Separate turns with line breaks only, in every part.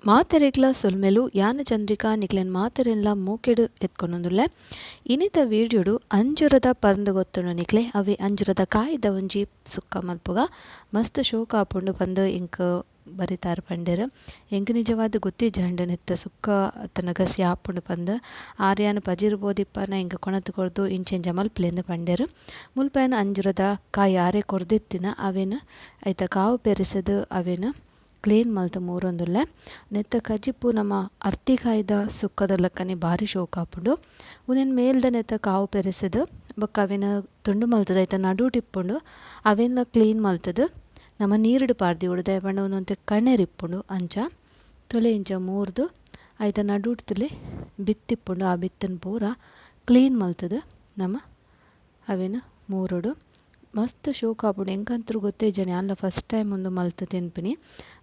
ಮಾತೆರೆಗ್ಲ ಸೊಲ್ಮೆಲು ಯಾನ ಚಂದ್ರಿಕಾ ನಿಕ್ಲೆನ್ ಮಾತೆರೆನ್ಲ ಮೂಕೆಡು ಎತ್ಕೊಂಡೊಂದುಲ್ಲೆ ಇನಿತ ವೀಡಿಯೋಡು ಅಂಜುರದ ಪರಂದು ಗೊತ್ತುಂಡು ನಿಕ್ಲೆ ಅವೆ ಅಂಜುರದ ಕಾಯ್ದ ಒಂಜಿ ಸುಕ್ಕ ಮಲ್ಪುಗ ಮಸ್ತ್ ಶೋಕ ಆಪುಂಡು ಪಂದ್ ಇಂಕ್ ಬರಿತಾರು ಪಂಡೆರ್ ಎಂಕ್ ನಿಜವಾದ ಗೊತ್ತಿಜ್ಜಂಡು ನೆತ್ತ ಸುಕ್ಕ ಅತ್ತನ ಗಸಿ ಆಪುಂಡು ಪಂದ್ ಆರ್ಯಾನ ಪಜಿರ್ಬೋದಿಪ್ಪನ ಇಂಕ ಕೊಣತು ಕೊರ್ದು ಇಂಚೆಂಜ ಮಲ್ಪಲೆಂದು ಪಂಡೆರ್ ಮುಲ್ಪಯನ ಅಂಜುರದ ಕಾಯಿ ಆರೆ ಕೊರ್ದಿತ್ತಿನ ಅವೆನ್ ಐತ ಕಾವು ಪೆರೆಸದು ಅವೆನ್ ಕ್ಲೀನ್ ಮಲ್ತು ಮೂರೊಂದುಲ್ಲೆ ನೆತ್ತ ಕಜಿಪ್ಪು ನಮ್ಮ ಅರ್ತಿಕಾಯ್ದ ಸುಕ್ಕದ ಲಕ್ಕನೆ ಭಾರಿ ಶೋಕ ಆಪುಂಡು ಉನೆನ್ ಮೇಲ್ದ ನೆತ್ತ ಕಾವು ಪೆರೆಸದು ಬೊಕ್ಕ ಅವೆನ ತುಂಡು ಮಲ್ತದ ಐತ ನಡು ಟಿಪ್ಪುಂಡು ಅವೆಲ್ಲ ಕ್ಲೀನ್ ಮಲ್ತದು ನಮ್ಮ ನೀರುಡು ಪಾರ್ದಿ ಉಡ್ದೆ ಬಣ್ಣ ಒಂದೊಂತೆ ಕಣ್ಣೆರಿಪ್ಪುಂಡು ಅಂಚ ತೊಲೆ ಇಂಚ ಮೂರ್ದು ಐತ ನಡುಟ್ ತುಲೆ ಬಿತ್ತಿಪ್ಪುಂಡು ಆ ಬಿತ್ತನ್ ಪೂರ ಕ್ಲೀನ್ ಮಲ್ತದು ನಮ್ಮ ಅವೆನ ಮೂರುಡು ಮಸ್ತ್ ಶೋಕ ಆಪುಂಡು ಎಂಕಂತರೂ ಗೊತ್ತೇ ಜನ ಅಲ್ಲ ಫಸ್ಟ್ ಟೈಮ್ ಒಂದು ಮಲ್ತು ತಿನ್ಪಿನಿ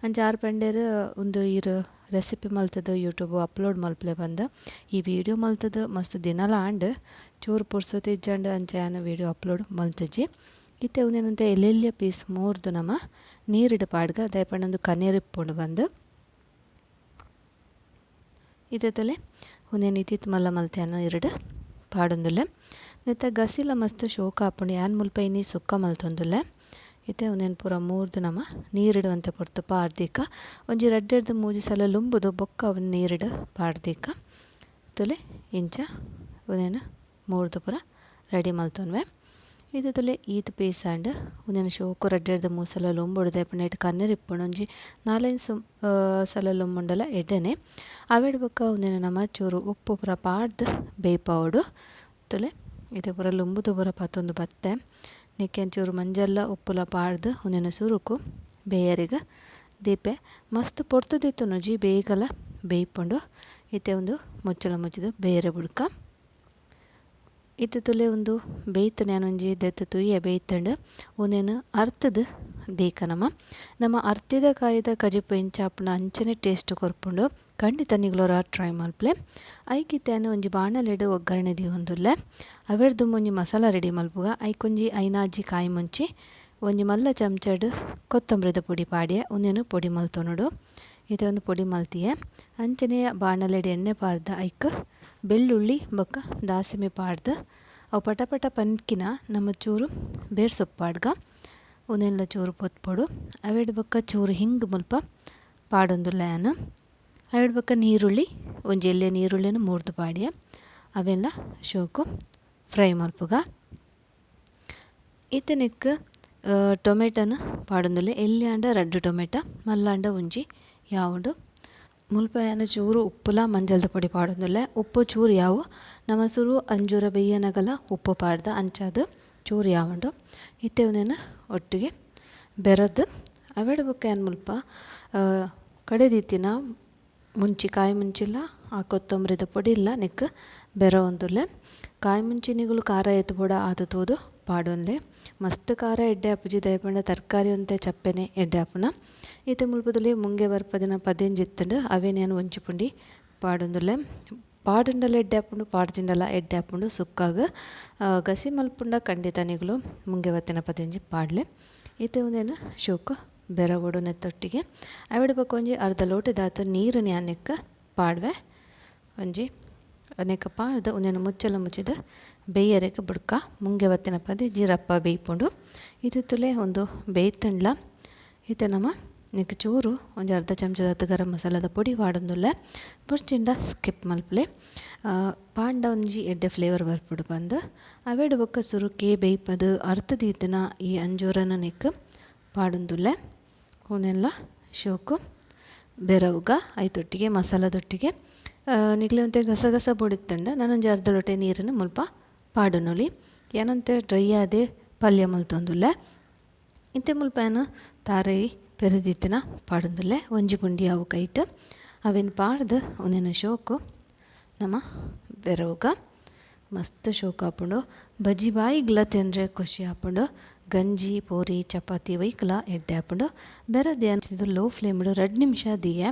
ಅಂಚ ಆರು ಪಂಡೇರು ಒಂದು ಇರು ರೆಸಿಪಿ ಮಲ್ತದ ಯೂಟ್ಯೂಬ್ ಅಪ್ಲೋಡ್ ಮಲ್ಪಲೆ ಬಂದ ಈ ವಿಡಿಯೋ ಮಲ್ತದ ಮಸ್ತ್ ದಿನಲ ಆಂಡ್ ಚೂರು ಪುರ್ಸೊತ್ತಿಜ್ಜಂಡು ಅಂಚ ಯಾನ ವಿಡಿಯೋ ಅಪ್ಲೋಡ್ ಮಲ್ತಜ್ಜಿ ಇತ್ತೆ ಒಂದೇನಂತೆ ಎಲ್ಲೆಲ್ಲಿಯ ಪೀಸ್ ಮೂರ್ದು ನಮ್ಮ ನೀರಿಡು ಪಾಡ್ಗ ದಯಪಂಡೊಂದು ಕಣ್ಣೀರಿಪ್ಪುಂಡು ಬಂದು ಇದೇ ತೊಲೆ ಒಂದೇನು ಇತ್ತಿತ್ತು ಮಲ್ಲ ಮಲ್ತ್ಯಾನ ಎರಡು ಪಾಡೊಂದುಲ್ಲೆ ನೆತ್ತ ಗಸಿಲ ಮಸ್ತ್ ಶೋಕ ಆಪುಂಡು ಯಾನ್ ಮುಲ್ಪ ಇನ್ನಿ ಸುಕ್ಕ ಮಲ್ತೊಂದುಲ್ಲೆ ಇತ್ತೆ ಒಂದೇನು ಪೂರ ಮೂರ್ದು ನಮ್ಮ ನೀರಿಡುವಂತೆ ಪೊರ್ತು ಪಾಡ್ದಿಕ್ಕ ಒಂಜಿ ರಡ್ಡೆರ್ದು ಮೂಜಿ ಸಲ ಲುಂಬುದು ಬೊಕ್ಕ ಅವನ್ ನೀರಿಡು ಪಾಡ್ದಿಕ್ಕ ತೊಲೆ ಇಂಚ ಒಂದೇನು ಮೂರ್ದು ಪೂರ ರೆಡಿ ಮಲ್ತೊನ್ವೆ ಇದು ತೊಲೆ ಈತ್ ಪೀಸ್ ಆಂಡ್ ಒಂದೇನು ಶೋಕು ರಡ್ಡೆರ್ದು ಮೂರು ಸಲ ಲೊಂಬುಡು ದಯಪಂಡ ಇಟ್ಟು ಕಣ್ಣೀರಿಪ್ಪುಂಡು ಒಂಜಿ ನಾಲೈದು ಸಲ ಲೊಂಬುಂಡಲ ಎಡ್ಡೆನೆ ಅವೆಡ್ ಬೊಕ್ಕ ಒಂದೇನು ನಮ್ಮ ಚೂರು ಉಪ್ಪು ಪೂರ ಪಾಡ್ದು ಬೇಯ್ಪವುಡು ತೊಲೆ ಇದು ಪೂರ ಲೊಂಬುದು ಪೂರ ಪತ್ತೊಂದು ಬತ್ತೆ ನಿಕ್ಕೆ ಚೂರು ಮಂಜಲ್ಲ ಉಪ್ಪುಲ ಪಾಡ್ದು ಒಂದೇನು ಸುರುಕು ಬೇಯರಿಗ ದೀಪೆ ಮಸ್ತ್ ಪೊರ್ತುದಿತ್ತು ನುಜಿ ಬೇಗಲ ಬೇಯ್ಪುಂಡು ಇತ್ತೆ ಒಂದು ಮುಚ್ಚಲ ಮುಚ್ಚಿದು ಬೇರೆ ಬುಡ್ಕ ಇತ್ತೆ ತುಲೆ ಒಂದು ಬೇಯ್ತು ನಾನೊಂಜಿ ದೆತ್ತು ತುಯ್ಯ ಬೇಯ್ತಂಡು ಒಂದೇನು ಅರ್ತದ ದೇಕ ನಮ್ಮ ಅರ್ತಿದ ಕಾಯ್ದ ಕಜಿಪ್ಪು ಇಂಚಾಪುನ ಅಂಚನೆ ಟೇಸ್ಟ್ ಕೊರ್ಪುಂಡು ಖಂಡಿತ ನಿಗ್ಲೋರ ಟ್ರೈ ಮಲ್ಪಲೆ ಐಕಿತ್ತೇನು ಒಂಜಿ ಬಾಣಲೆಡು ಒಗ್ಗರಣೆ ದಿಯೊಂದುಲ್ಲೆ ಅವೆಡ್ದು ಒಂಜಿ ಮಸಾಲ ರೆಡಿ ಮಲ್ಪುಗ ಐಕೊಂಜಿ ಐನಾಜಿ ಕಾಯಿ ಮುಂಚಿ ಒಂಜಿ ಮಲ್ಲ ಚಮಚಡ್ ಕೊತ್ತಂಬರಿದ ಪುಡಿ ಪಾಡ್ಯೆ ಒಂದೇನು ಪೊಡಿ ಮಲ್ತೊನೊಡು ಇದು ಒಂದು ಪೊಡಿ ಮಲ್ತಿಯೆ ಅಂಚನೆಯ ಬಾಣಲೆಡು ಎಣ್ಣೆ ಪಾಡ್ದ ಐಕ್ ಬೆಳ್ಳುಳ್ಳಿ ಬೊಕ್ಕ ದಾಸಿಮೆ ಪಾಡ್ದು ಅವು ಪಟಪಟ ಪನ್ಕಿನ ನಮ್ಮ ಚೂರು ಬೇರ್ ಸೊಪ್ಪು ಪಾಡ್ಗ ಒಂದೆಲ್ಲ ಚೂರು ಪೊತ್ಪೊಡು ಅವೆಡ್ ಬೊಕ್ಕ ಚೂರು ಹಿಂಗೆ ಮುಲ್ಪ ಪಾಡೊಂದುಲ್ಲೆ ನಾನು ಅವೆಡ್ ಬೊಕ್ಕ ನೀರುಳ್ಳಿ ಒಂಜಿ ಎಲೆ ನೀರುಳ್ಳಿನ ಮೂರ್ದು ಪಾಡ್ಯೆ ಅವೆಲ್ಲ ಶೋಕು ಫ್ರೈ ಮಲ್ಪುಗ ಇತನಿಕ್ ಟೊಮೆಟೊನ ಪಾಡೊಂದುಲ್ಲೆ ಎಲ್ಲಿ ಆಂಡ ರಡ್ಡು ಟೊಮೆಟೊ ಮಲ್ಲಾಂಡ ಒಂಜಿ ಯಾವುದು ಮುಲ್ಪಯನ ಚೂರು ಉಪ್ಪುಲ ಮಂಜಲ್ದ ಪೊಡಿ ಪಾಡೊಂದುಲ್ಲೆ ಉಪ್ಪು ಚೂರು ಯಾವು ನಮ್ಮ ಸುರು ಅಂಜೂರ ಬೇಯ್ಯನಗಲ ಉಪ್ಪು ಪಾಡ್ದ ಅಂಚಾದು ಚೂರು ಯಾವುಂಡು ಇತ್ತೆ ಒಂದೇನು ಒಟ್ಟಿಗೆ ಬೆರದು ಅವೆಡ್ ಬೊಕ್ಕ ಏನು ಮುಲ್ಪ ಕಡೆದಿತ್ತಿನ ಮುಂಚಿ ಕಾಯಿ ಮುಂಚಿಲ್ಲ ಆ ಕೊತ್ತಂಬರಿದ ಪೊಡಿ ಇಲ್ಲ ನೆಕ್ ಬೆರ ಒಂದುಲ್ಲೆ ಕಾಯಿ ಮುಂಚಿನಿಗಳು ಖಾರ ಎತ್ತು ಪೊಡ ಆತು ತೂದು ಪಾಡೊಂದೆ ಮಸ್ತ್ ಖಾರ ಎಡ್ಡೆ ಅಪ್ಪುಜಿ ದಯಪಂಡ ತರಕಾರಿ ಒಂತೆ ಚಪ್ಪೆನೆ ಎಡ್ಡೆ ಅಪ್ಪುನ ಈತ ಮುಲ್ಪದಲ್ಲಿ ಮುಂಗೆ ಬರ್ಪದಿನ ಪದೇಂಜಿತ್ತಂಡು ಅವೇನೇನು ಒಂಚಿ ಪುಂಡಿ ಪಾಡೊಂದುಲ್ಲೆ ಪಾಡುಂಡಲ ಎಡ್ಡೆ ಹಾಪುಂಡು ಪಾಡ್ಜಿಂಡಲ ಎಡ್ಡೆ ಹಾಪುಂಡು ಸುಕ್ಕಾಗ ಗಸಿ ಮಲ್ಪುಂಡ ಖಂಡಿತ ನಿಗ್ಲು ಮುಂಗೆ ಬತ್ತಿನ ಪದೇಂಜಿ ಪಾಡ್ಲೆ ಈತ ಒಂದೇನು ಶೋಕು ಬೆರವೊಡು ನೆತ್ತೊಟ್ಟಿಗೆ ಅವೆಡ್ ಬೊಕ್ಕ ಒಂಜಿ ಅರ್ಧ ಲೋಟದಾತ ನೀರು ನ್ಯಾನೆಕ್ಕ ಪಾಡ್ವೆ ಒಂಜಿ ಅನೇಕ ಪಾಡ್ದು ಒಂದೇನು ಮುಚ್ಚಲ ಮುಚ್ಚಿದ ಬೇಯರೆಕ ಬುಡ್ಕ ಮುಂಗೆ ಬತ್ತಿನ ಪದೆ ಜೀರಪ್ಪ ಬೇಯ್ಪುಂಡು ಇದು ತುಲೆ ಒಂದು ಬೇಯ್ತಂಡ್ಲ ಈತ ನಮ್ಮ ನಿಕ್ ಚೂರು ಒಂಜಿ ಅರ್ಧ ಚಮಚದ ಗರಂ ಮಸಾಲದ ಪೊಡಿ ಪಾಡೊಂದುಲ್ಲೆ ಬುರ್ಚಿಂಡ ಸ್ಕಿಪ್ ಮಲ್ಪಲೆ ಪಾಂಡ ಒಂಜಿ ಎಡ್ಡೆ ಫ್ಲೇವರ್ ಬರ್ಪುಡು ಬಂದು ಅವೆಡ್ ಬೊಕ್ಕ ಸುರುಕಿ ಬೇಯ್ಪದು ಅರ್ತದೀತಿನ ಈ ಅಂಜೂರನ ನಿಕ್ ಪಾಡೊಂದುಲ್ಲೆ ಅವನ್ನೆಲ್ಲ ಶೋಕು ಬೆರವುಗ ಐತೊಟ್ಟಿಗೆ ಮಸಾಲದೊಟ್ಟಿಗೆ ನಿಗ್ಲೆ ಒಂತೆ ಗಸಗಸ ಬೊಡಿತ್ತಂಡ ನಾನೊಂಜಿ ಅರ್ಧ ಲೋಟೆ ನೀರನ್ನು ಮುಲ್ಪ ಪಾಡುನೊಲಿ ಏನಂತೆ ಡ್ರೈ ಆದೆ ಪಲ್ಯ ಮಲ್ತೊಂದುಲ್ಲೆ ಇಂತೆ ಮುಲ್ಪ ಏನು ತಾರೈ ಪೆರೆದಿತ್ತಿನ ಪಾಡೊಂದುಲ್ಲೆ ಒಂಜಿ ಪುಂಡಿ ಅವು ಕೈಟ್ ಅವೇನು ಪಾಡ್ದು ಒಂದೇನು ಶೋಕು ನಮ್ಮ ಬೆರವುಗ ಮಸ್ತ್ ಶೋಕ ಆಪುಂಡು ಬಜ್ಜಿ ಬಾಯಿಗ್ಲ ತಿಂದರೆ ಖುಷಿ ಆಪುಂಡು ಗಂಜಿ ಪೂರಿ ಚಪಾತಿ ವೈಕ್ಲ ಎಡ್ಡೆ ಆಪುಂಡು ಬೆರದೆ ಅನ್ಸಿದ್ದು ಲೋ ಫ್ಲೇಮ್ಡು 2 ನಿಮಿಷ ದಿಯೆ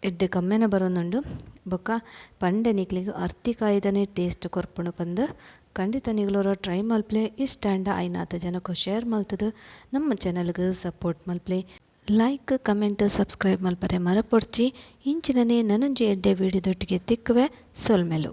ಎಡ್ಡೆ ಕಮ್ಮೆನ ಬರೋನುಂಡು ಬೊಕ್ಕ ಪಂಡೆ ನಿಕ್ಲಿಗೆ ಅರ್ತಿಕಾಯ್ದನೆ ಟೇಸ್ಟ್ ಕೊರ್ಪುಂಡು ಬಂದು ಖಂಡಿತ ನಿಗ್ಲೋರ ಟ್ರೈ ಮಲ್ಪ್ಲೆ ಇಷ್ಟ ಆಂಡ ಐನಾತ ಜನಕ್ಕೂ ಶೇರ್ ಮಲ್ತದು ನಮ್ಮ ಚಾನಲ್ಗೆ ಸಪೋರ್ಟ್ ಮಲ್ಪ್ಲೆ ಲೈಕ್ ಕಮೆಂಟ್ ಸಬ್ಸ್ಕ್ರೈಬ್ ಮಲ್ಪರೆ ಮರಪೊಡ್ಚಿ ಇಂಚಿನನೆ ನನಂಜಿ ಎಡ್ಡೆ ವೀಡಿಯೋದೊಟ್ಟಿಗೆ ತಿಕ್ಕುವೆ ಸೊಲ್ಮೆಲು.